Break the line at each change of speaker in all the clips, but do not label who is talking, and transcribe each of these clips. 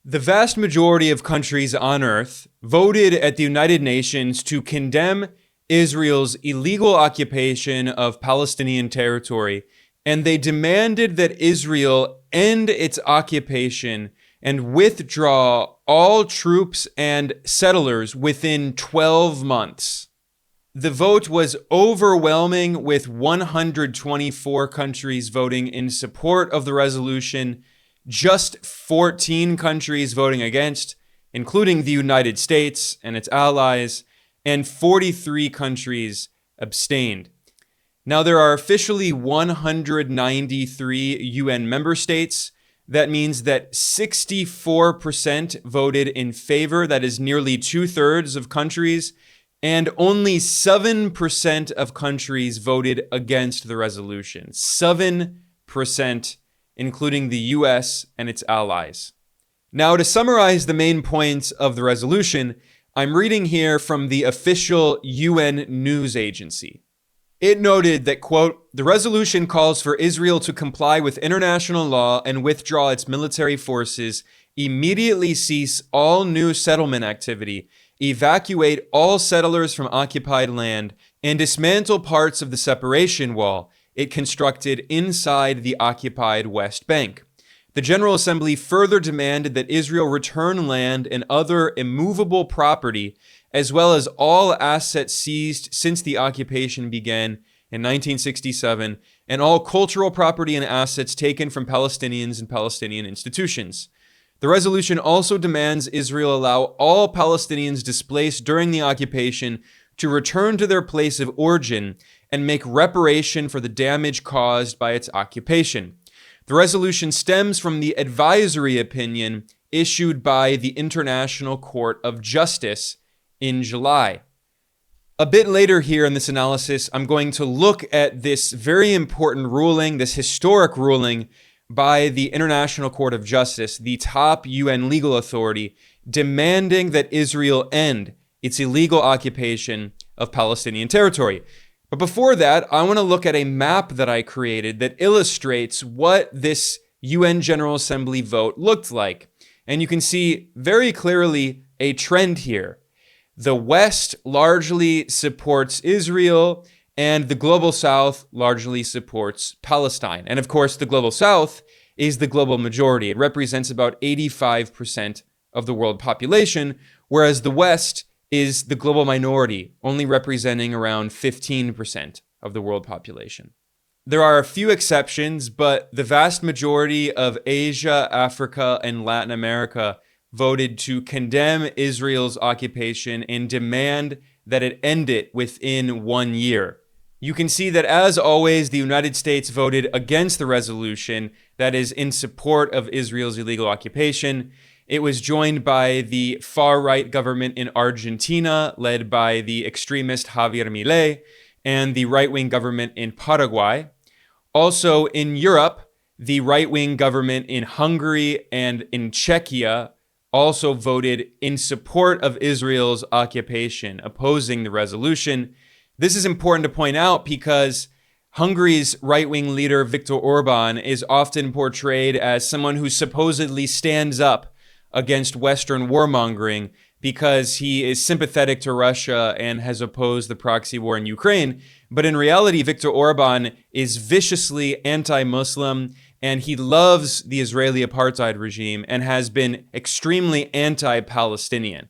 The vast majority of countries on Earth voted at the United Nations to condemn Israel's illegal occupation of Palestinian territory, and they demanded that Israel end its occupation and withdraw all troops and settlers within 12 months. The vote was overwhelming, with 124 countries voting in support of the resolution, just 14 countries voting against, including the United States and its allies, and 43 countries abstained. Now, there are officially 193 UN member states. That means that 64% voted in favor. That is nearly 2/3 of countries. And only 7% of countries voted against the resolution. 7%, including the US and its allies. Now, to summarize the main points of the resolution, I'm reading here from the official UN news agency. It noted that, quote, "The resolution calls for Israel to comply with international law and withdraw its military forces, immediately cease all new settlement activity, evacuate all settlers from occupied land, and dismantle parts of the separation wall it constructed inside the occupied West Bank. The General Assembly further demanded that Israel return land and other immovable property, as well as all assets seized since the occupation began in 1967, and all cultural property and assets taken from Palestinians and Palestinian institutions. The resolution also demands Israel allow all Palestinians displaced during the occupation to return to their place of origin and make reparation for the damage caused by its occupation. The resolution stems from the advisory opinion issued by the International Court of Justice in July." A bit later here in this analysis, I'm going to look at this very important ruling, this historic ruling by the International Court of Justice, the top UN legal authority, demanding that Israel end its illegal occupation of Palestinian territory. But before that, I want to look at a map that I created that illustrates what this UN General Assembly vote looked like. And you can see very clearly a trend here. The West largely supports Israel, and the Global South largely supports Palestine. And of course, the Global South is the global majority. It represents about 85% of the world population, whereas the West is the global minority, only representing around 15% of the world population. There are a few exceptions, but the vast majority of Asia, Africa, and Latin America voted to condemn Israel's occupation and demand that it end it within 1 year. You can see that, as always, the United States voted against the resolution that is in support of Israel's illegal occupation. It was joined by the far-right government in Argentina, led by the extremist Javier Milei, and the right-wing government in Paraguay. Also in Europe, the right-wing government in Hungary and in Czechia also voted in support of Israel's occupation, opposing the resolution. This is important to point out because Hungary's right-wing leader, Viktor Orban, is often portrayed as someone who supposedly stands up against Western warmongering because he is sympathetic to Russia and has opposed the proxy war in Ukraine. But in reality, Viktor Orban is viciously anti-Muslim, and he loves the Israeli apartheid regime and has been extremely anti-Palestinian.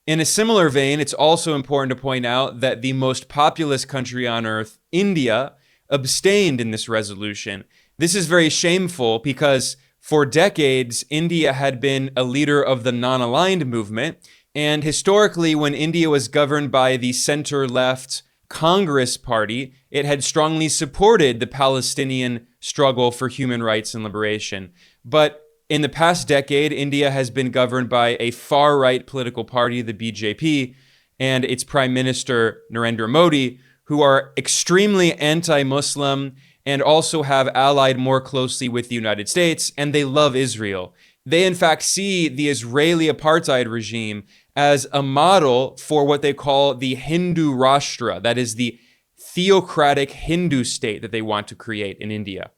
In a similar vein, it's also important to point out that the most populous country on earth, India, abstained in this resolution. This is very shameful because for decades, India had been a leader of the non-aligned movement, and historically, when India was governed by the center-left Congress Party, it had strongly supported the Palestinian struggle for human rights and liberation. But in the past decade, India has been governed by a far-right political party, the BJP, and its Prime Minister, Narendra Modi, who are extremely anti-Muslim and also have allied more closely with the United States, and they love Israel. They, in fact, see the Israeli apartheid regime as a model for what they call the Hindu Rashtra, that is the theocratic Hindu state that they want to create in India.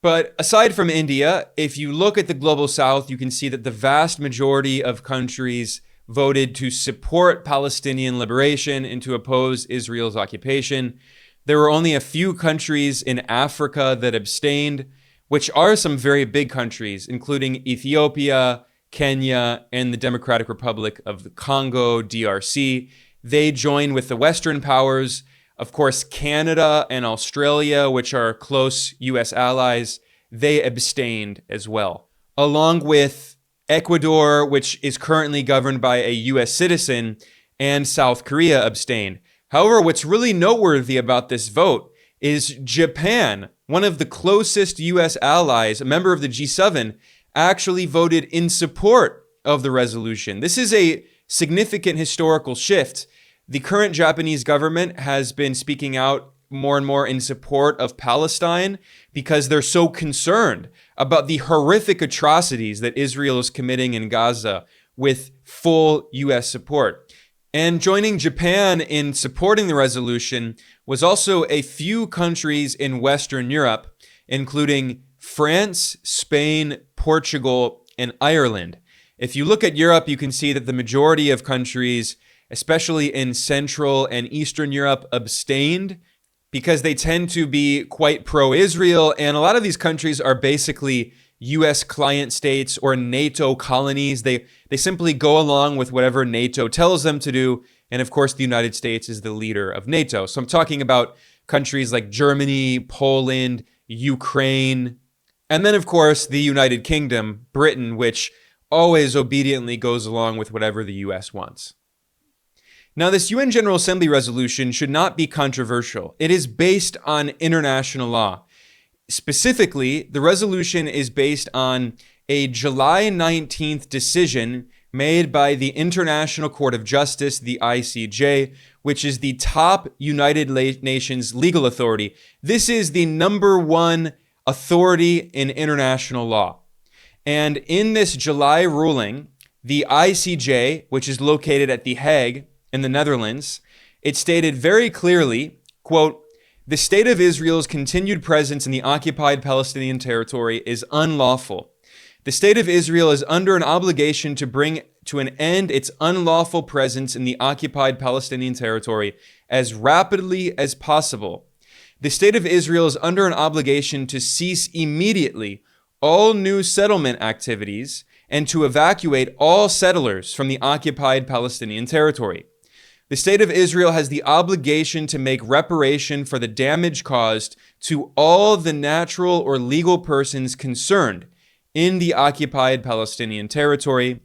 But aside from India, if you look at the global south, you can see that the vast majority of countries voted to support Palestinian liberation and to oppose Israel's occupation. There were only a few countries in Africa that abstained, which are some very big countries, including Ethiopia, Kenya, and the Democratic Republic of the Congo, DRC. They join with the Western powers. Of course, Canada and Australia, which are close US allies, they abstained as well, along with Ecuador, which is currently governed by a US citizen, and South Korea abstained. However, what's really noteworthy about this vote is Japan, one of the closest US allies, a member of the G7, actually voted in support of the resolution. This is a significant historical shift. The current Japanese government has been speaking out more and more in support of Palestine because they're so concerned about the horrific atrocities that Israel is committing in Gaza with full US support. And joining Japan in supporting the resolution was also a few countries in Western Europe, including France, Spain, Portugal, and Ireland. If you look at Europe, you can see that the majority of countries, especially in Central and Eastern Europe, abstained because they tend to be quite pro-Israel, and a lot of these countries are basically US client states or NATO colonies. They simply go along with whatever NATO tells them to do, and of course the United States is the leader of NATO. So I'm talking about countries like Germany, Poland, Ukraine, and then of course the United Kingdom, Britain, which always obediently goes along with whatever the US wants. Now, this UN General Assembly resolution should not be controversial. It is based on international law. Specifically, the resolution is based on a July 19th decision made by the International Court of Justice, the ICJ, which is the top United Nations legal authority. This is the number one authority in international law. And in this July ruling, the ICJ, which is located at The Hague in the Netherlands, it stated very clearly, quote, "The state of Israel's continued presence in the occupied Palestinian territory is unlawful. The state of Israel is under an obligation to bring to an end its unlawful presence in the occupied Palestinian territory as rapidly as possible. The state of Israel is under an obligation to cease immediately all new settlement activities and to evacuate all settlers from the occupied Palestinian territory. The state of Israel has the obligation to make reparation for the damage caused to all the natural or legal persons concerned in the occupied Palestinian territory."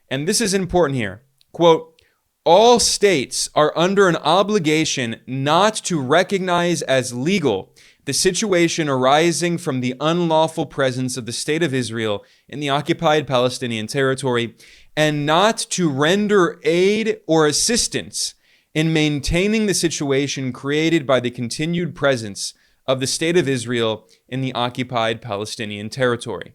And this is important here. Quote, "All states are under an obligation not to recognize as legal the situation arising from the unlawful presence of the state of Israel in the occupied Palestinian territory, and not to render aid or assistance in maintaining the situation created by the continued presence of the state of Israel in the occupied Palestinian territory."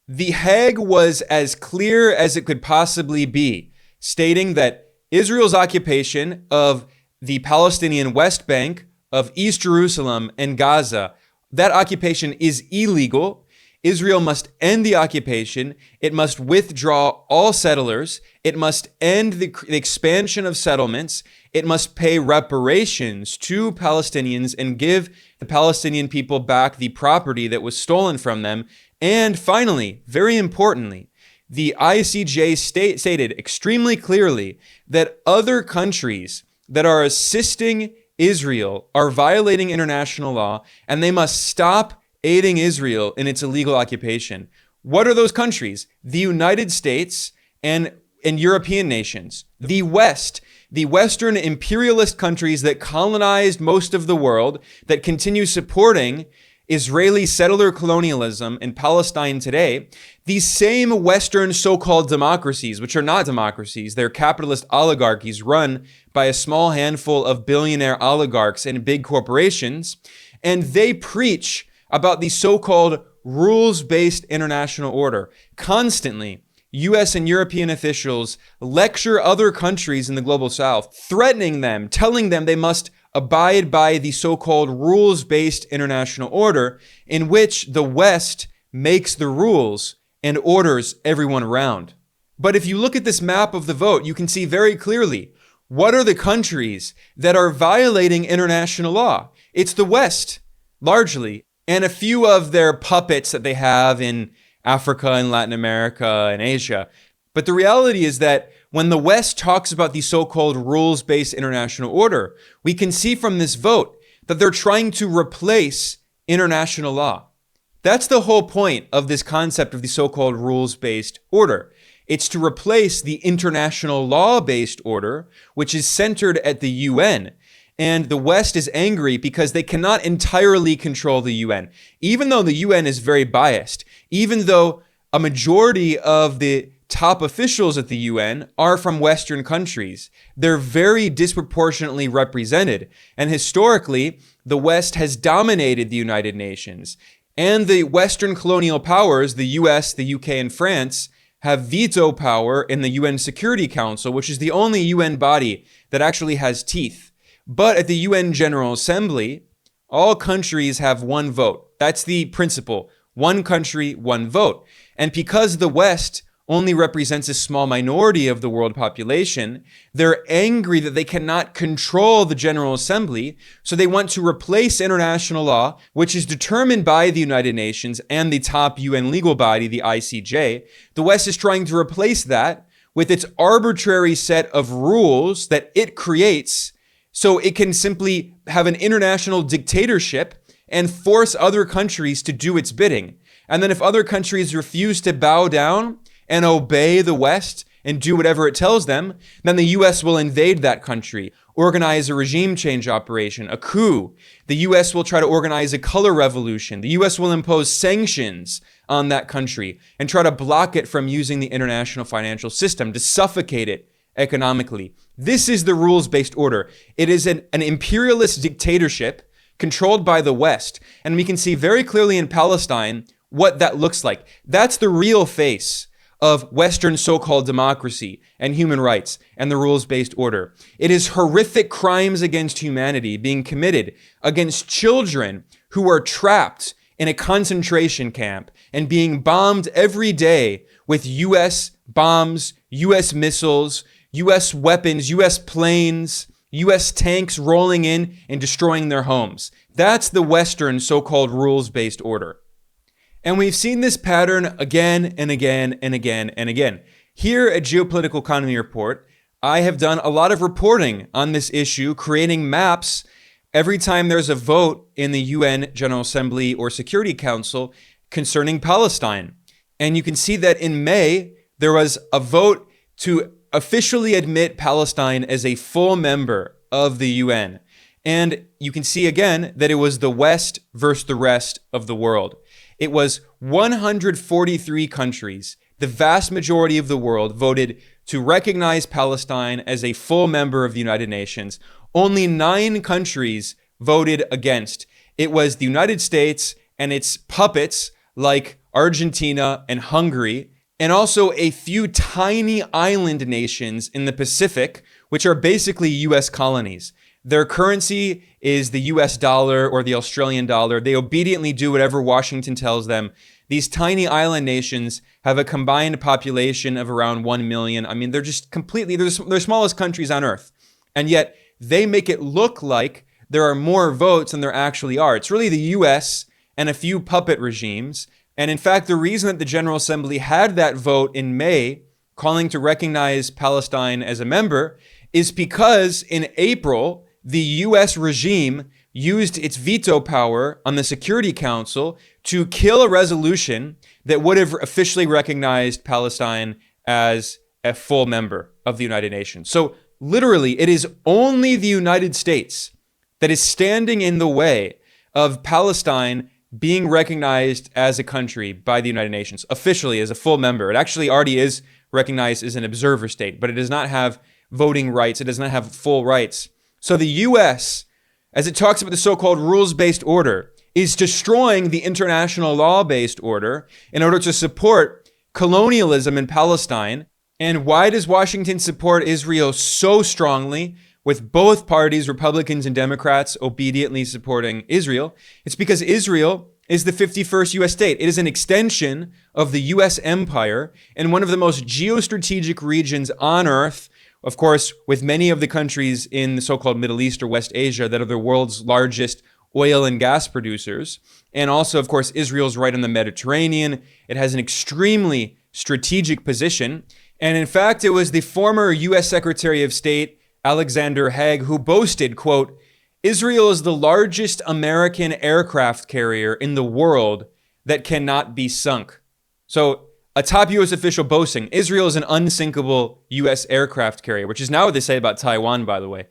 The Hague was as clear as it could possibly be, stating that Israel's occupation of the Palestinian West Bank, of East Jerusalem and Gaza, that occupation is illegal. Israel must end the occupation. It must withdraw all settlers. It must end the expansion of settlements. It must pay reparations to Palestinians and give the Palestinian people back the property that was stolen from them. And finally, very importantly, the ICJ stated extremely clearly that other countries that are assisting Israel are violating international law, and they must stop aiding Israel in its illegal occupation. What are those countries? The United States and European nations. The West, the Western imperialist countries that colonized most of the world, that continue supporting Israeli settler colonialism in Palestine today. These same Western so-called democracies, which are not democracies, they're capitalist oligarchies run by a small handful of billionaire oligarchs and big corporations, and they preach about the so-called rules-based international order. Constantly, US and European officials lecture other countries in the global south, threatening them, telling them they must abide by the so-called rules-based international order in which the West makes the rules and orders everyone around. But if you look at this map of the vote, you can see very clearly what are the countries that are violating international law. It's the West, largely, and a few of their puppets that they have in Africa and Latin America and Asia. But the reality is that when the West talks about the so-called rules-based international order, we can see from this vote that they're trying to replace international law. That's the whole point of this concept of the so-called rules-based order. It's to replace the international law-based order, which is centered at the UN. And the West is angry because they cannot entirely control the UN. Even though the UN is very biased, even though a majority of the top officials at the UN are from Western countries, they're very disproportionately represented. And historically, the West has dominated the United Nations. And the Western colonial powers, the US, the UK, and France, have veto power in the UN Security Council, which is the only UN body that actually has teeth. But at the UN General Assembly, all countries have one vote. That's the principle. One country, one vote. And because the West only represents a small minority of the world population, they're angry that they cannot control the General Assembly, so they want to replace international law, which is determined by the United Nations and the top UN legal body, the ICJ. The West is trying to replace that with its arbitrary set of rules that it creates so it can simply have an international dictatorship and force other countries to do its bidding. And then if other countries refuse to bow down and obey the West and do whatever it tells them, then the US will invade that country, organize a regime change operation, a coup. The US will try to organize a color revolution. The US will impose sanctions on that country and try to block it from using the international financial system, to suffocate it economically. This is the rules-based order. It is an imperialist dictatorship controlled by the West. And we can see very clearly in Palestine what that looks like. That's the real face of Western so-called democracy and human rights and the rules-based order. It is horrific crimes against humanity being committed against children who are trapped in a concentration camp and being bombed every day with US bombs, US missiles, US weapons, US planes, US tanks rolling in and destroying their homes. That's the Western so-called rules-based order. And we've seen this pattern again and again and again and again. Here at Geopolitical Economy Report, I have done a lot of reporting on this issue, creating maps every time there's a vote in the UN General Assembly or Security Council concerning Palestine. And you can see that in May, there was a vote to officially admit Palestine as a full member of the UN. And you can see again that it was the West versus the rest of the world. It was 143 countries, the vast majority of the world, voted to recognize Palestine as a full member of the United Nations. Only 9 countries voted against. It was the United States and its puppets like Argentina and Hungary, and also a few tiny island nations in the Pacific, which are basically US colonies. Their currency is the US dollar or the Australian dollar. They obediently do whatever Washington tells them. These tiny island nations have a combined population of around 1 million. I mean, they're just completely, they're the smallest countries on earth. And yet they make it look like there are more votes than there actually are. It's really the US and a few puppet regimes. And in fact, the reason that the General Assembly had that vote in May calling to recognize Palestine as a member is because in April, the US regime used its veto power on the Security Council to kill a resolution that would have officially recognized Palestine as a full member of the United Nations. So literally, it is only the United States that is standing in the way of Palestine being recognized as a country by the United Nations, officially as a full member. It actually already is recognized as an observer state, but it does not have voting rights. It does not have full rights. So the US, as it talks about the so-called rules-based order, is destroying the international law-based order in order to support colonialism in Palestine. And why does Washington support Israel so strongly? with both parties, Republicans and Democrats, obediently supporting Israel, it's because Israel is the 51st U.S. state. It is an extension of the U.S. empire and one of the most geostrategic regions on Earth, of course, with many of the countries in the so-called Middle East or West Asia that are the world's largest oil and gas producers. And also, of course, Israel's right on the Mediterranean. It has an extremely strategic position. And in fact, it was the former U.S. Secretary of State, Alexander Haig, who boasted, quote, "Israel is the largest American aircraft carrier in the world that cannot be sunk." So a top U.S. official boasting, Israel is an unsinkable U.S. aircraft carrier, which is now what they say about Taiwan, by the way.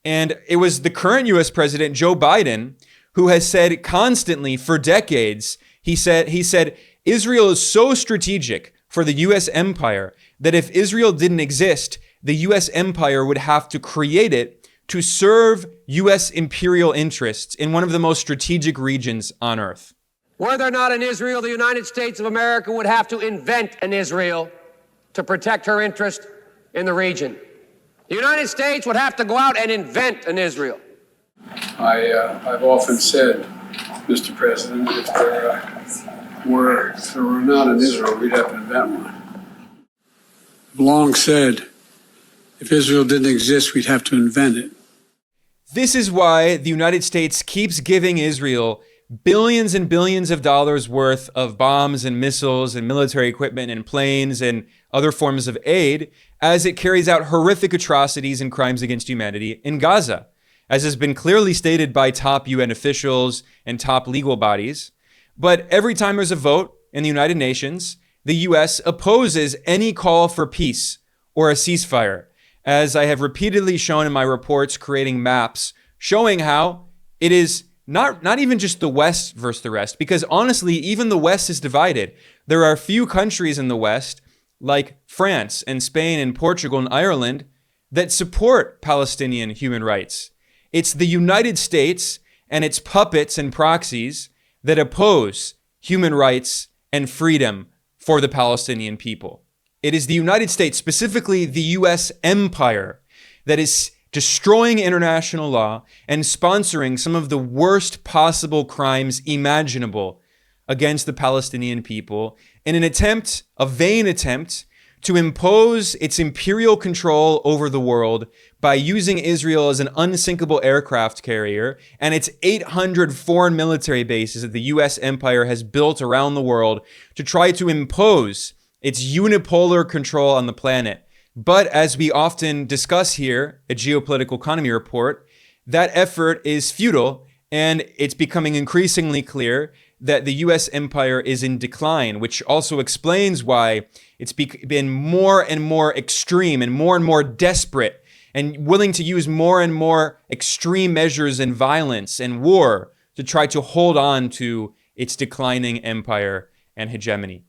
And it was the current U.S. President, Joe Biden, who has said constantly for decades, he said, Israel is so strategic for the U.S. empire that if Israel didn't exist, the U.S. empire would have to create it to serve U.S. imperial interests in one of the most strategic regions on Earth.
Were there not an Israel, the United States of America would have to invent an Israel to protect her interest in the region. The United States would have to go out and invent an Israel.
I've often said, Mr. President, if there were not an Israel, we'd have to invent one. I've long said, if Israel didn't exist, we'd have to invent it.
This is why the United States keeps giving Israel billions and billions of dollars worth of bombs and missiles and military equipment and planes and other forms of aid as it carries out horrific atrocities and crimes against humanity in Gaza, as has been clearly stated by top UN officials and top legal bodies. But every time there's a vote in the United Nations, the US opposes any call for peace or a ceasefire, as I have repeatedly shown in my reports creating maps showing how it is not even just the West versus the rest, because honestly, even the West is divided. There are a few countries in the West, like France and Spain and Portugal and Ireland, that support Palestinian human rights. It's the United States and its puppets and proxies that oppose human rights and freedom for the Palestinian people. It is the United States, specifically the U.S. empire, that is destroying international law and sponsoring some of the worst possible crimes imaginable against the Palestinian people in an attempt, a vain attempt, to impose its imperial control over the world by using Israel as an unsinkable aircraft carrier and its 800 foreign military bases that the U.S. empire has built around the world to try to impose its unipolar control on the planet. But as we often discuss here at Geopolitical Economy Report, that effort is futile, and it's becoming increasingly clear that the U.S. empire is in decline, which also explains why it's been more and more extreme and more desperate and willing to use more and more extreme measures and violence and war to try to hold on to its declining empire and hegemony.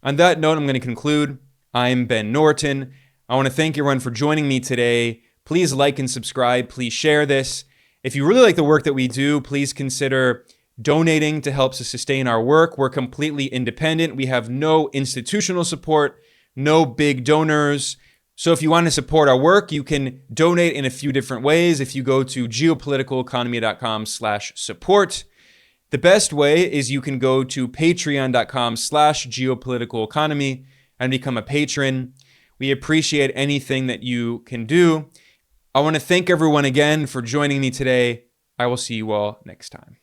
On that note, I'm going to conclude. I'm Ben Norton. I want to thank everyone for joining me today. Please like and subscribe. Please share this. If you really like the work that we do, please consider donating to help us sustain our work. We're completely independent. We have no institutional support, no big donors. So if you want to support our work, you can donate in a few different ways. If you go to geopoliticaleconomy.com/support, the best way is you can go to patreon.com/geopoliticaleconomy and become a patron. We appreciate anything that you can do. I want to thank everyone again for joining me today. I will see you all next time.